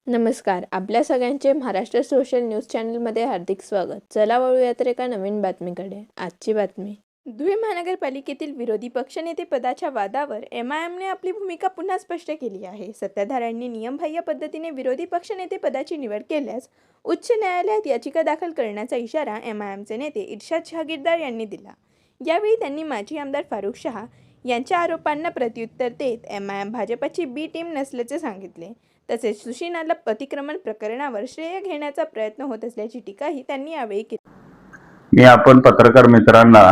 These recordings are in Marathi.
नमस्कार. आपल्या सगळ्यांचे महाराष्ट्र सोशल न्यूज चॅनलमध्ये हार्दिक स्वागत. चला वळूयात एका नवीन बातमीकडे. आजची बातमी. धुळे महानगरपालिकेतील विरोधी पक्षनेते पदाच्या वादावर MIMने आपली भूमिका पुन्हा स्पष्ट केली आहे. सत्ताधाऱ्यांनी नियमबाह्य पद्धतीने विरोधी पक्षनेते पदाची निवड केल्यास उच्च न्यायालयात याचिका दाखल करण्याचा इशारा MIMचे नेते इर्शाद जहागीरदार यांनी दिला. यावेळी त्यांनी माजी आमदार फारुख शाह यांच्या आरोपांना प्रत्युत्तर देत MIM भाजपची बी टीम नसल्याचे सांगितले. तसेच सुशी नाला अतिक्रमण प्रकरणावर श्रेय घेण्याचा प्रयत्न होत असल्याची टीकाही त्यांनी यावेळी केली. मी आपण पत्रकार मित्रांना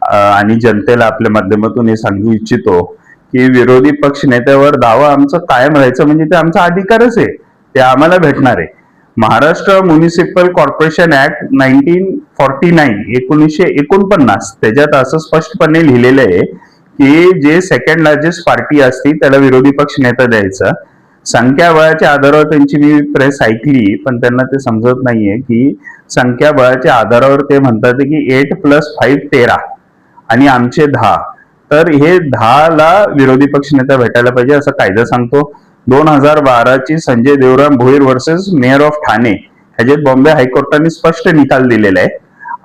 आणि जनतेला आपल्या माध्यमातून हे सांगू इच्छितो की विरोधी पक्ष नेत्यावर दावा आमचा कायम राहायचं म्हणजे ते आमचा अधिकारच आहे, ते आम्हाला भेटणार आहे. महाराष्ट्र म्युनिसिपल कॉर्पोरेशन ऍक्ट 1949 त्याच्यात असं स्पष्टपणे लिहिलेलं आहे की जे सेकंड लार्जेस्ट पार्टी असती त्याला विरोधी पक्ष नेता द्यायचा. संख्याबळाच्या आधारावर त्यांची मी प्रेस ऐकली, पण त्यांना ते समजत नाहीये की संख्याबळाच्या आधारावर ते म्हणतात की 8 + 5 13 आणि आमचे 10, तर हे 10ला विरोधी पक्ष नेता भेटायला पाहिजे असं कायदा सांगतो. 2012ची Sanjay Devram Bhoir versus mayor of Thane ह्याच्यात बॉम्बे हायकोर्टाने स्पष्ट निकाल दिलेला आहे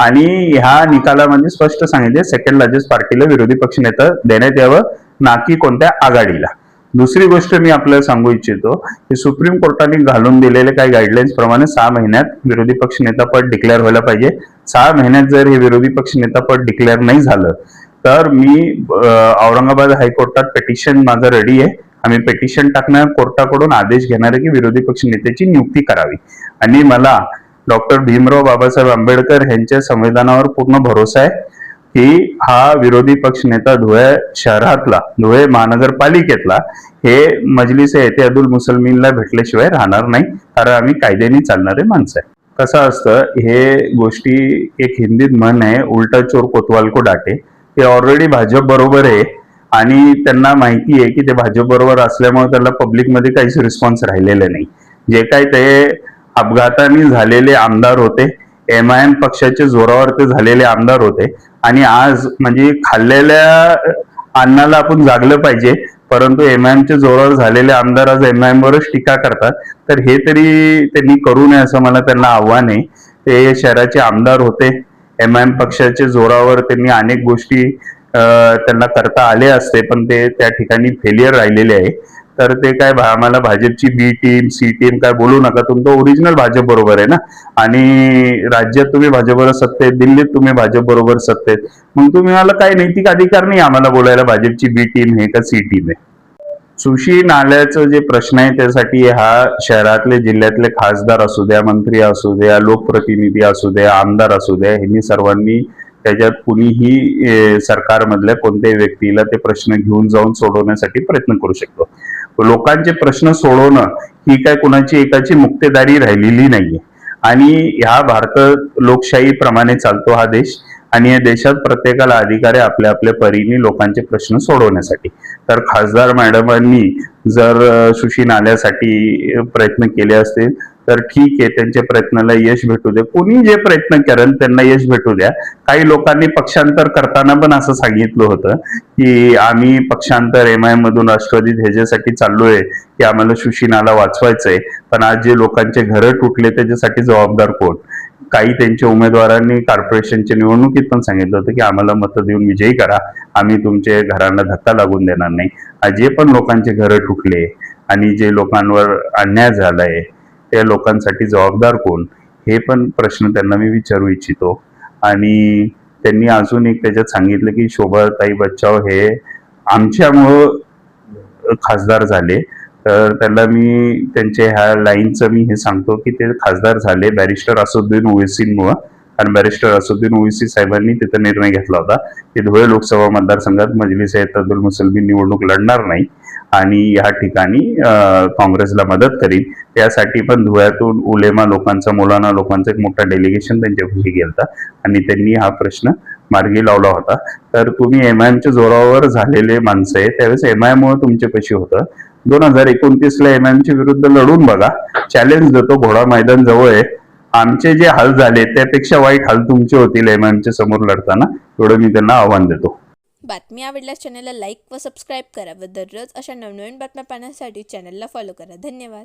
आणि ह्या निकालामध्ये स्पष्ट सांगितले सेकंड लार्जेस्ट पार्टीला विरोधी पक्ष नेता देण्यात यावं, ना की कोणत्या आघाडीला. दुसरी गोष्ट मी आपल्याला सांगू इच्छितो की सुप्रीम कोर्टाने घालून दिलेले काही गाईडलाईन्स प्रमाणे 6 महिन्यात विरोधी पक्ष नेता पद डिक्लेअर व्हायला पाहिजे. 6 महिन्यात जर हे विरोधी पक्ष नेता पद डिक्लेअर नाही झालं तर मी औरंगाबाद हायकोर्टात पेटिशन माझं रेडी आहे. आम्ही पेटिशन टाकणार, कोर्टाकडून आदेश घेणार आहे की विरोधी पक्ष नेत्याची नियुक्ती करावी. आणि मला डॉक्टर भीमराव बाबासाहेब आंबेडकर यांच्या संविधानावर पूर्ण भरोसा आहे की हा विरोधी पक्ष नेता धुळे शहरातला, धुळे महानगरपालिकेतला हे मजलिस-ए-इत्तेहादुल मुसलमीनला भेटल्याशिवाय राहणार नाही, कारण आम्ही कायद्याने चालणारे माणसं आहे. कसं असतं, हे गोष्टी एक हिंदीत म्हण आहे, उलटा चोर कोतवाल को डाटे. ते ऑलरेडी भाजप बरोबर आहे आणि त्यांना माहिती आहे की ते भाजप बरोबर असल्यामुळे त्याला पब्लिकमध्ये काहीच रिस्पॉन्स राहिलेले नाही. जे काही ते अपघाताने झालेले आमदार होते, MIM पक्षाच्या जोरावर ते झालेले आमदार होते आणि आज म्हणजे खाल्लेल्या अन्नाला आपण जागलं पाहिजे, परंतु MIMच्या जोरावर झालेले आमदार आज MIM वरच टीका करतात. तर हे तरी त्यांनी करू नये असं मला त्यांना आव्हान आहे. ते शहराचे आमदार होते, MIM पक्षाच्या जोरावर त्यांनी अनेक गोष्टी त्यांना करता आले असते, पण ते त्या ठिकाणी फेलियर राहिलेले आहे. तर ते काय आम्हाला भाजपची बी टीम सी टीम काय बोलू नका, तुमचं ओरिजिनल भाजप बरोबर आहे ना. आणि राज्यात तुम्ही भाजप बरोबर सत्तेत, दिल्लीत तुम्ही भाजप बरोबर सत्तेत, मग तुम्ही मला काय नैतिक अधिकार नाही आम्हाला बोलायला भाजपची बी टीम आहे का सी टीम आहे. सुशी नाल्याचं जे प्रश्न आहे त्यासाठी हा शहरातले जिल्ह्यातले खासदार असू द्या, मंत्री असू द्या, लोकप्रतिनिधी असू द्या, आमदार असू द्या, यांनी सर्वांनी त्याच्यात कुणीही सरकारमधल्या कोणत्याही व्यक्तीला ते प्रश्न घेऊन जाऊन सोडवण्यासाठी प्रयत्न करू शकतो. लोकांचे प्रश्न सोडवणं ही काय कुणाची एकाची मुक्तेदारी राहिलेली नाहीये. आणि ह्या भारत लोकशाही प्रमाणे चालतो हा देश आणि या देशात प्रत्येकाला अधिकार आहे आपल्या आपल्या परीने लोकांचे प्रश्न सोडवण्यासाठी. तर खासदार मॅडमांनी जर सुशी नाल्यासाठी प्रयत्न केले असतील तर ठीक आहे, त्यांच्या प्रयत्नाला यश भेटू द्या. कोणी जे प्रयत्न करेल त्यांना यश भेटू द्या. काही लोकांनी पक्षांतर करताना पण असं सांगितलं होतं की आम्ही पक्षांतर MIM मधून राष्ट्रवादीत ह्याच्यासाठी चाललोय की आम्हाला सुशी नाला वाचवायचंय, पण आज जे लोकांचे घरं तुटले त्याच्यासाठी जबाबदार कोण. काही त्यांच्या उमेदवारांनी कॉर्पोरेशनच्या निवडणुकीत पण सांगितलं होतं की आम्हाला मतं देऊन विजयी करा, आम्ही तुमच्या घरांना धक्का लागून देणार नाही. जे पण लोकांचे घरं तुटले आणि जे लोकांवर अन्याय झालाय त्या लोकांसाठी जबाबदार कोण, हे पण प्रश्न त्यांना मी विचारू इच्छितो. आणि त्यांनी अजून एक त्याच्यात सांगितलं की शोभाताई बच्चाव हे आमच्यामुळं खासदार झाले. तर त्याला मी त्यांच्या ह्या लाईनचं मी हे सांगतो की ते खासदार झाले बॅरिस्टर असदुद्दीन ओवैसींमुळं, कारण बॅरिस्टर असदुद्दीन ओवैसी साहेबांनी तिथं निर्णय घेतला होता की धुळे लोकसभा मतदारसंघात मजलिस-ए-इत्तेहादुल मुसलमीन निवडणूक लढणार नाही आणि या ठिकाणी काँग्रेसला मदत करीन. त्यासाठी पण धुळ्यातून उलेमा लोकांचा, मौलाना लोकांचा एक मोठा डेलिगेशन त्यांच्यापाशी गेलता आणि त्यांनी हा प्रश्न मार्गी लावला होता. तर तुम्ही MIMच्या जोरावर झालेले माणसं आहे, त्यावेळेस MIMमुळे तुमच्यापाशी होतं. 2029ला MIMच्या विरुद्ध लढून बघा, चॅलेंज देतो, घोडा मैदान जवळ आहे. आमचे जे हाल झाले त्यापेक्षा वाईट हाल तुमचे होतील MIMच्या समोर लढताना, एवढं मी त्यांना आव्हान देतो. बातमी आवडल्यास चॅनलला लाईक व सबस्क्राईब करा व दररोज अशा नवनवीन बातम्या पाहण्यासाठी चॅनलला फॉलो करा. धन्यवाद.